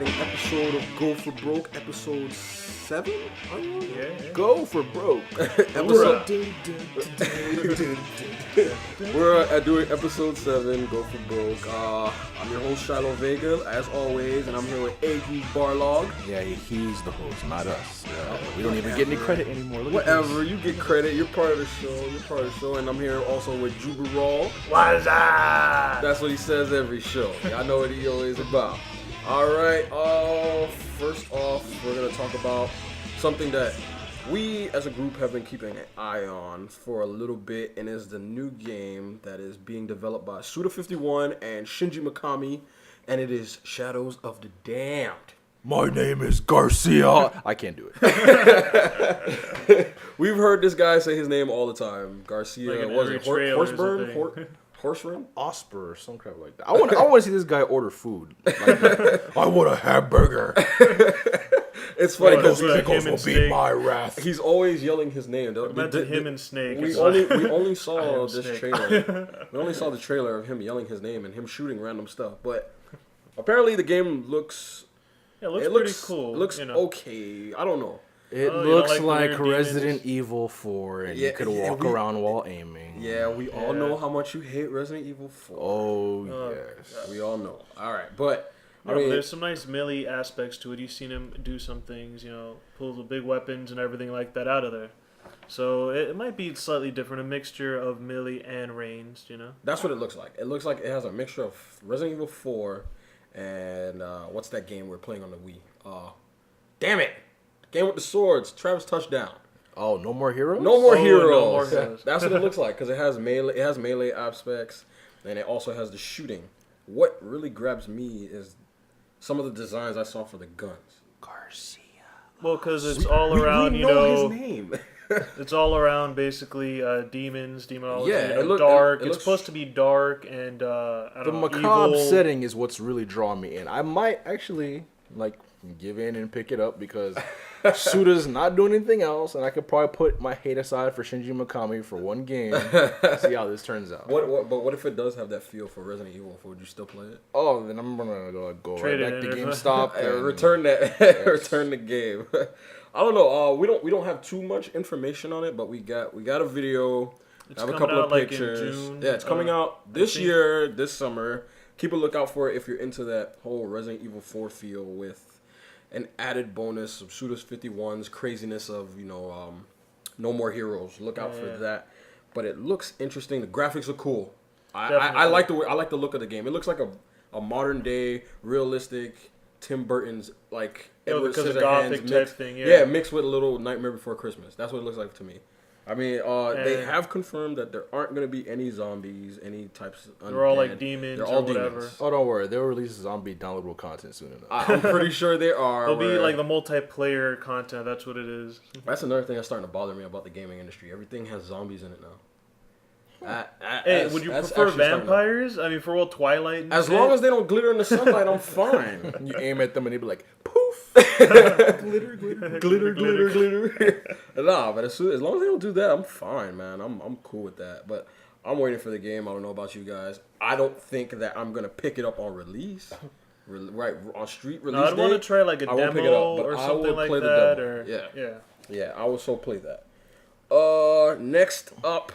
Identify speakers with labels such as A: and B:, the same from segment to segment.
A: exciting episode of Go4Broke, episode 7?
B: Yeah.
A: Go4Broke. We're doing episode 7, Go4Broke. I'm your host, ShyLo Vega, as always, and I'm here with Barlog.
C: Yeah, he's the host, not us. We don't even get any credit anymore.
A: Whatever, you get credit. You're part of the show. And I'm here also with Jubalrahl.
B: What's up?
A: That's what he says every show. I know what he always about. All right. First off, we're gonna talk about something that we as a group have been keeping an eye on for a little bit, and is the new game that is being developed by Suda51 and Shinji Mikami, and it is Shadows of the Damned.
C: My name is Garcia. I can't do it.
A: We've heard this guy say his name all the time. Garcia.
B: Like
A: Was it
B: Horseburn?
A: Horseburn?
C: Osper or some crap like that. I want to see this guy order food. Like, I want a hamburger.
A: It's funny because
B: Pickles will be
C: my wrath.
A: he's always yelling his name.
B: Imagine him and Snake.
A: We only saw this
B: Snake.
A: trailer. We only saw the trailer of him yelling his name and him shooting random stuff. But apparently the game looks.
B: Yeah, it looks pretty cool.
A: It looks
B: you know.
A: okay. I don't know.
C: It
B: Oh,
C: looks
B: you don't like
C: like
B: the weird
C: Resident
B: demons?
C: Evil 4, and
A: Yeah,
C: you could
A: yeah,
C: walk around while aiming.
A: Yeah, we all know how much you hate Resident Evil 4.
C: Oh, yes.
A: We all know. All right, but I
B: No,
A: mean,
B: there's some nice melee aspects to it. You've seen him do some things, pull the big weapons and everything like that out of there. So it might be slightly different, a mixture of melee and ranged,
A: that's what it looks like. It looks like it has a mixture of Resident Evil 4 and what's that game we're playing on the Wii? Damn it! Game with the swords. Travis Touchdown.
C: Oh, No More Heroes?
A: No More
B: Oh,
A: Heroes.
B: No More Heroes.
A: That's what it looks like because it has melee aspects, and it also has the shooting. What really grabs me is some of the designs I saw for the guns.
C: Garcia.
B: Well, because it's all around,
A: we know his name.
B: it's all around basically demonology.
A: Yeah,
B: dark.
A: it
B: It's
A: looks-
B: supposed to be dark and I
C: The
B: don't know,
C: macabre
B: evil.
C: setting is what's really drawing me in. I might actually give in and pick it up because Suda's not doing anything else, and I could probably put my hate aside for Shinji Mikami for one game. See how this turns out.
A: But what if it does have that feel for Resident Evil 4? Would you still play it?
C: Oh, then I'm gonna go
B: Trade
C: right
B: it
C: back to
B: in.
C: GameStop and
A: Return that. Return the game. I don't know. We don't have too much information on it, but we got a video.
B: It's
A: I have a
B: coming
A: couple
B: out,
A: of
B: like, in
A: pictures.
B: June,
A: Yeah, it's coming out this
B: think.
A: year, this summer. Keep a lookout for it if you're into that whole Resident Evil 4 feel with an added bonus of Suda's 51's craziness of No More Heroes. Look out for that. But it looks interesting. The graphics are cool. I like the look of the game. It looks like a modern day realistic Tim Burton's Edward
B: because of
A: Scissorhands
B: Gothic type
A: mixed,
B: thing,
A: mixed with a little Nightmare Before Christmas. That's what it looks like to me. I mean, they have confirmed that there aren't going to be any zombies, any types of undead.
B: They're all like demons
A: They're all
B: or whatever.
A: demons.
C: Oh, don't worry, they'll release zombie downloadable content soon enough.
A: I'm pretty sure they are.
B: It'll be
A: where-
B: like the multiplayer content. That's what it is.
A: That's another thing that's starting to bother me about the gaming industry. Everything has zombies in it now.
B: Hey, would you prefer vampires? I mean, for all Twilight and
A: As
B: shit?
A: long as they don't glitter in the sunlight, I'm fine.
C: You aim at them and they be like, poof.
A: glitter. Nah, but as long as they don't do that, I'm fine, man. I'm cool with that. But I'm waiting for the game. I don't know about you guys. I don't think that I'm gonna pick it up on release. Right on street release.
B: No, I'd want to try like a
A: I won't pick it
B: demo
A: up, but
B: or
A: I
B: something
A: will
B: like
A: play the
B: that.
A: demo.
B: Or
A: Yeah, I will so play that. Next up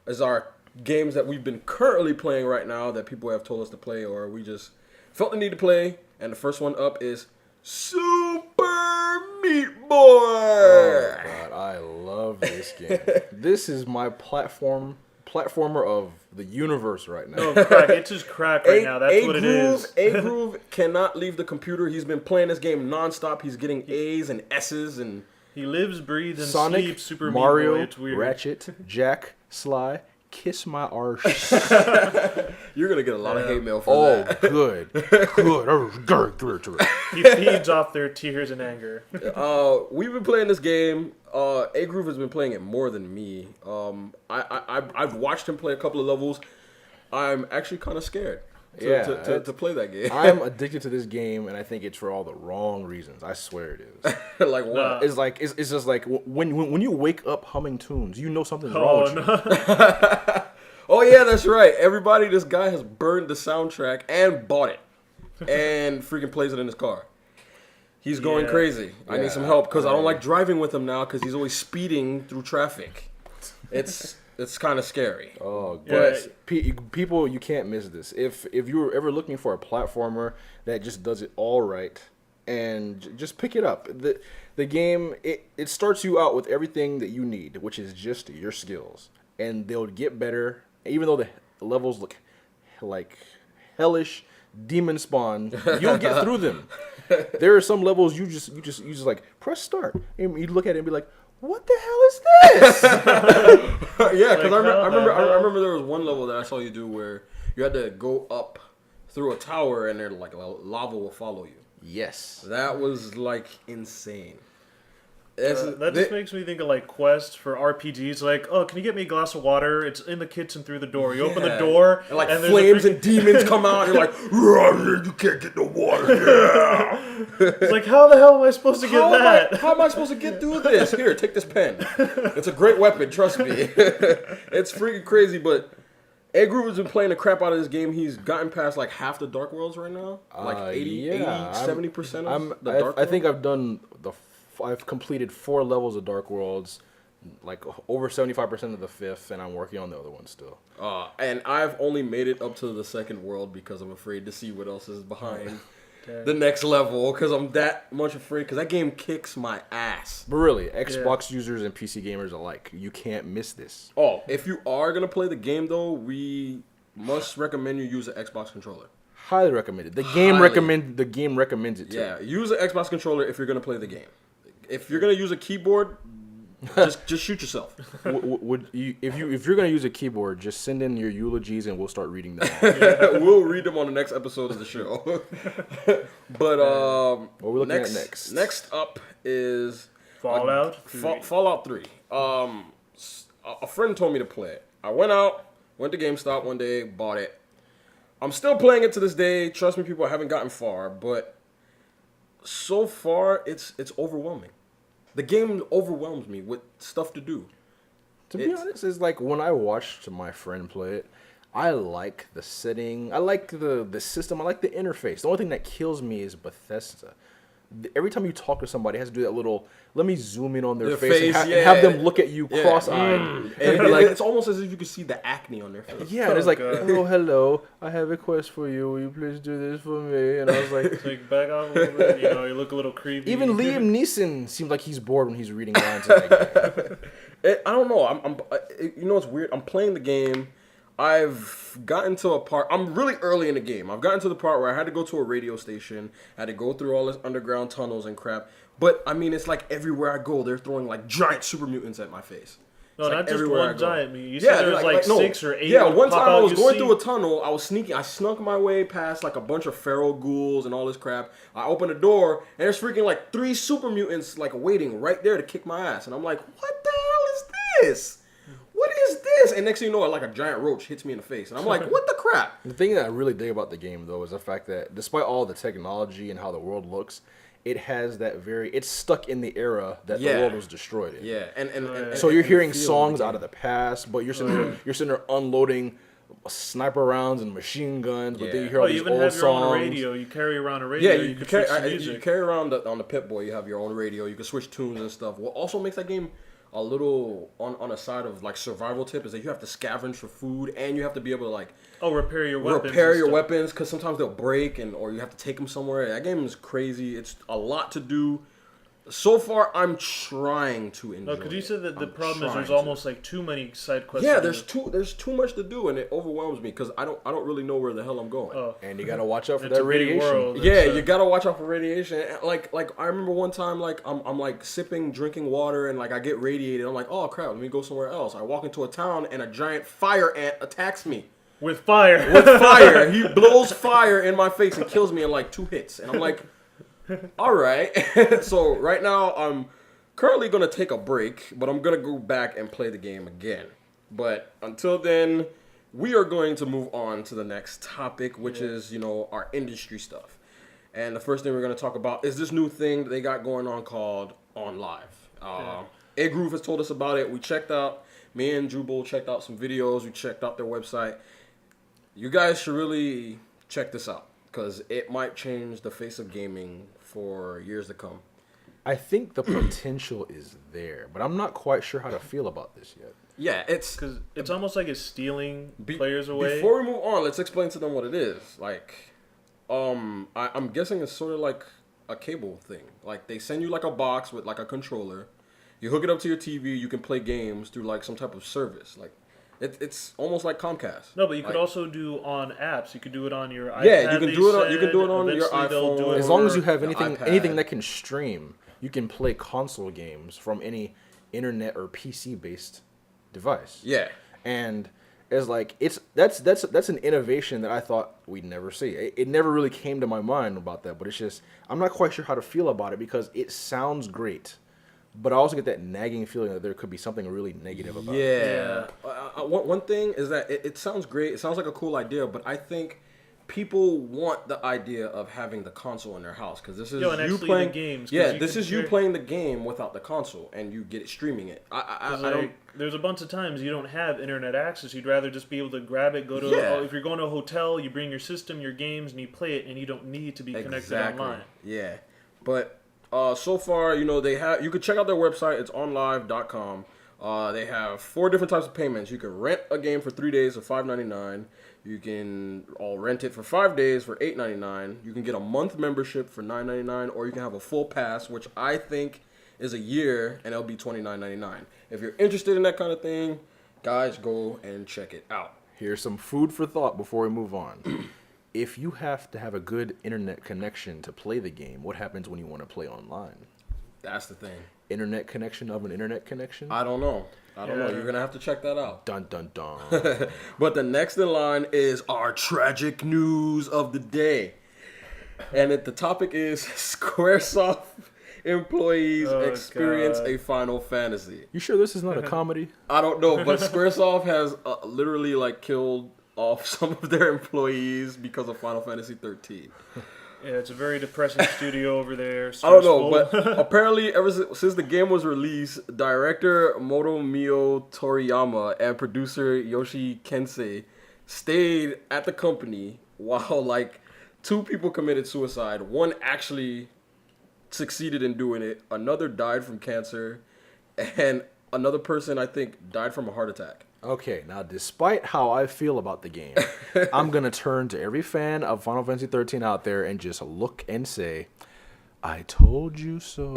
A: is our games that we've been currently playing right now that people have told us to play or we just felt the need to play. And the first one up is Super Meat Boy.
C: Oh god, I love this game. This is my platformer of the universe right now.
B: No, crack. It's just crack right now. That's what it is.
A: A-Groove cannot leave the computer. He's been playing this game nonstop. He's getting A's and S's and
B: He lives, breathes, and
C: Sonic,
B: sleeps Super Meat
C: Mario,
B: Boy. It's weird.
C: Ratchet, Jack, Sly, kiss my arse.
A: you're gonna get a lot of hate mail for that.
C: Good.
B: He feeds off their tears and anger.
A: We've been playing this game. A-Groove has been playing it more than me. I've watched him play a couple of levels. I'm actually kind of scared to play that game.
C: I'm addicted to this game, and I think it's for all the wrong reasons. I swear it is.
A: Like what?
C: It's just like when you wake up humming tunes, you know something's wrong with you.
A: Oh yeah, that's right. Everybody, this guy has burned the soundtrack and bought it and freaking plays it in his car. He's going crazy. I need some help because I don't like driving with him now because he's always speeding through traffic. It's kind of scary.
C: Oh, but people, you can't miss this. If you were ever looking for a platformer that just does it all right, and just pick it up. The game, it starts you out with everything that you need, which is just your skills, and they'll get better. Even though the levels look like hellish demon spawn, you'll get through them. There are some levels you just like press start, and you look at it and be like, what the hell is this?
A: Yeah, because I remember there was one level that I saw you do where you had to go up through a tower and like lava will follow you.
C: Yes,
A: that was like insane.
B: That just makes me think of like quests for RPGs. Like, oh, can you get me a glass of water? It's in the kitchen through the door. You open the door,
A: and like flames and demons come out. And you're like, you can't get no water. Yeah.
B: It's like, how the hell am I supposed to get that?
A: How am I supposed to get through this? Here, take this pen. It's a great weapon. Trust me. It's freaking crazy. But Ed Groover's been playing the crap out of this game. He's gotten past like half the Dark Worlds right now. Like 70% of the Dark Worlds.
C: I think I've completed 4 levels of Dark Worlds, like over 75% of the 5th, and I'm working on the other one still.
A: And I've only made it up to the 2nd world because I'm afraid to see what else is behind the next level, because I'm that much afraid, because that game kicks my ass.
C: But really, Xbox users and PC gamers alike, you can't miss this.
A: Oh, if you are going to play the game, though, we must recommend you use an Xbox controller.
C: Highly recommended. The game recommends it too.
A: Yeah, use an Xbox controller if you're going to play the game. If you're gonna use a keyboard, just shoot yourself.
C: If you're gonna use a keyboard, just send in your eulogies and we'll start reading them.
A: We'll read them on the next episode of the show. But
C: what we're looking at next.
A: Next up is
B: Fallout 3.
A: Fallout 3. A friend told me to play it. I went to GameStop one day, bought it. I'm still playing it to this day. Trust me, people, I haven't gotten far, but so far it's overwhelming. The game overwhelms me with stuff to do.
C: To be honest, it's like when I watched my friend play it, I like the setting, I like the system, I like the interface. The only thing that kills me is Bethesda. Every time you talk to somebody, it has to do that little, let me zoom in on their face and have them look at you cross-eyed.
A: And like, it's almost as if you could see the acne on their face.
C: Yeah, and it's like, hello, I have a quest for you. Will you please do this for me? And I was like,
B: back off a little bit. You know, you look a little creepy.
C: Even Liam Neeson seems like he's bored when he's reading lines in that game.
A: I don't know. You know what's weird? I'm playing the game. I've gotten to a part. I'm really early in the game. I've gotten to the part where I had to go to a radio station. I had to go through all this underground tunnels and crap. But I mean, it's like everywhere I go, they're throwing like giant super mutants at my face.
B: No, not just one giant mutant. You
A: said
B: there was like 6 or 8.
A: Yeah, one time I was going through a tunnel. I was sneaking. I snuck my way past like a bunch of feral ghouls and all this crap. I opened the door and there's freaking like 3 super mutants like waiting right there to kick my ass. And I'm like, what the hell is this? What is this? And next thing you know, like a giant roach hits me in the face. And I'm like, what the crap?
C: The thing that I really dig about the game, though, is the fact that despite all the technology and how the world looks, it has that it's stuck in the era that the world was destroyed in.
A: Yeah. And
C: so you're hearing songs out of the past, but you're sitting there unloading sniper rounds and machine guns, but then you hear all these old songs. You even have your own radio.
B: You carry around a radio.
A: Yeah, you carry around on the Pip-Boy. You have your own radio. You can switch tunes and stuff. What also makes that game a little on a side of like survival tip is that you have to scavenge for food and you have to be able to like
B: repair your weapons.
A: Weapons because sometimes they'll break or you have to take them somewhere. That game is crazy. It's a lot to do. So far, I'm trying to enjoy. No,
B: because you said that the problem is there's almost like too many side quests.
A: Yeah, there's too much to do, and it overwhelms me because I don't really know where the hell I'm going.
C: And you gotta watch out for that radiation.
A: You gotta watch out for radiation. Like I remember one time, like I'm like drinking water, and like I get radiated. I'm like, oh crap, let me go somewhere else. I walk into a town, and a giant fire ant attacks me.
B: With fire.
A: He blows fire in my face and kills me in like 2 hits, and I'm like. All right. So right now I'm currently going to take a break, but I'm going to go back and play the game again. But until then, we are going to move on to the next topic, which is, our industry stuff. And the first thing we're going to talk about is this new thing that they got going on called On Live. Ed Groove has told us about it. We checked out, me and Jubal checked out some videos. We checked out their website. You guys should really check this out. because it might change the face of gaming for years to come.
C: I think the potential is there, but I'm not quite sure how to feel about this yet.
A: Yeah, it's
B: because it's almost like it's stealing players away.
A: Before we move on, let's explain to them what it is. Like, I'm guessing it's sort of like a cable thing. Like, they send you like a box with like a controller. You hook it up to your TV. You can play games through like some type of service. Like, it's almost like Comcast.
B: No, but you could also do on apps. You could do it on your iPad.
A: Yeah, you can do it. You can do it on your iPhone.
C: As long as you have anything that can stream, you can play console games from any internet or PC based device.
A: Yeah,
C: and it's like that's an innovation that I thought we'd never see. It never really came to my mind about that, but it's just I'm not quite sure how to feel about it because it sounds great. But I also get that nagging feeling that there could be something really negative about it.
A: Yeah. One thing is that it sounds great. It sounds like a cool idea, but I think people want the idea of having the console in their house because this is you playing
B: games.
A: Yeah, this is you playing the game without the console, and you get it streaming it. I don't.
B: There's a bunch of times you don't have internet access. You'd rather just be able to grab it, go to. If you're going to a hotel, you bring your system, your games, and you play it, and you don't need to be connected online.
A: Yeah, but. So far, you could check out their website. It's onlive.com. They have 4 different types of payments. You can rent a game for 3 days for $5.99. You can rent it for 5 days for $8.99. You can get a month membership for $9.99, or you can have a full pass, which I think is a year, and it'll be $29.99. If you're interested in that kind of thing, guys, go and check it out.
C: Here's some food for thought before we move on. If you have to have a good internet connection to play the game, what happens when you want to play online?
A: That's the thing.
C: Internet connection of an internet connection?
A: I don't know. You're going to have to check that out.
C: Dun, dun, dun.
A: But the next in line is our tragic news of the day. And the topic is Squaresoft employees experience a Final Fantasy.
C: You sure this is not a comedy?
A: I don't know, but Squaresoft has literally killed off some of their employees because of Final Fantasy 13.
B: Yeah, it's a very depressing studio over there.
A: I don't know, but apparently ever since the game was released, director Motomio Toriyama and producer Yoshi Kensei stayed at the company while 2 people committed suicide. One actually succeeded in doing it. Another died from cancer, and another person I think died from a heart attack.
C: Okay, now despite how I feel about the game, I'm going to turn to every fan of Final Fantasy 13 out there and just look and say, I told you so.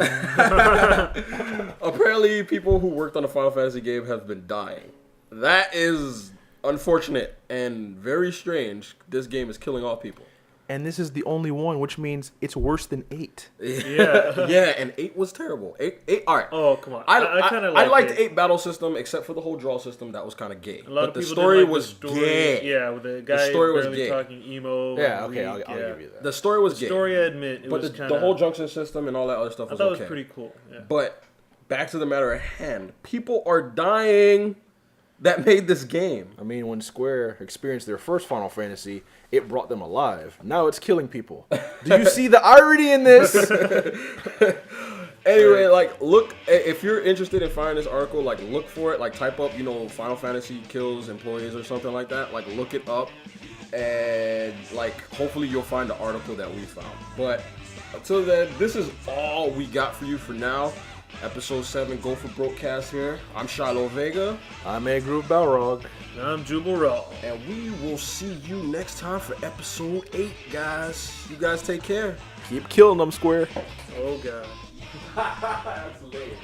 A: Apparently, people who worked on a Final Fantasy game have been dying. That is unfortunate and very strange. This game is killing all people.
C: And this is the only one, which means it's worse than 8.
B: Yeah.
A: Yeah, and 8 was terrible. 8 all right.
B: Oh, come on.
A: I liked 8 battle system, except for the whole draw system. That was kind of gay.
B: A lot
A: but
B: of
A: the
B: people
A: story
B: like
A: was
B: the story.
A: gay.
B: Yeah, with the guy barely talking emo.
C: Yeah, okay, I'll give you that.
A: The story was gay.
B: Story, I admit,
A: but the whole junction system and all that other stuff was okay.
B: I thought it was pretty cool. Yeah.
A: But back to the matter at hand. People are dying that made this game.
C: I mean, when Square experienced their first Final Fantasy, it brought them alive. Now it's killing people. Do you see the irony in this?
A: Anyway, look, if you're interested in finding this article, look for it. Type up, Final Fantasy kills employees or something like that. Look it up. And, hopefully you'll find the article that we found. But until then, this is all we got for you for now. Episode 7, Go4Broke cast here. I'm ShyLo Vega.
C: I'm Barlog.
B: And I'm Jubalrahl.
A: And we will see you next time for episode 8, guys. You guys take care.
C: Keep killing them, Square.
B: Oh, God.
A: That's late.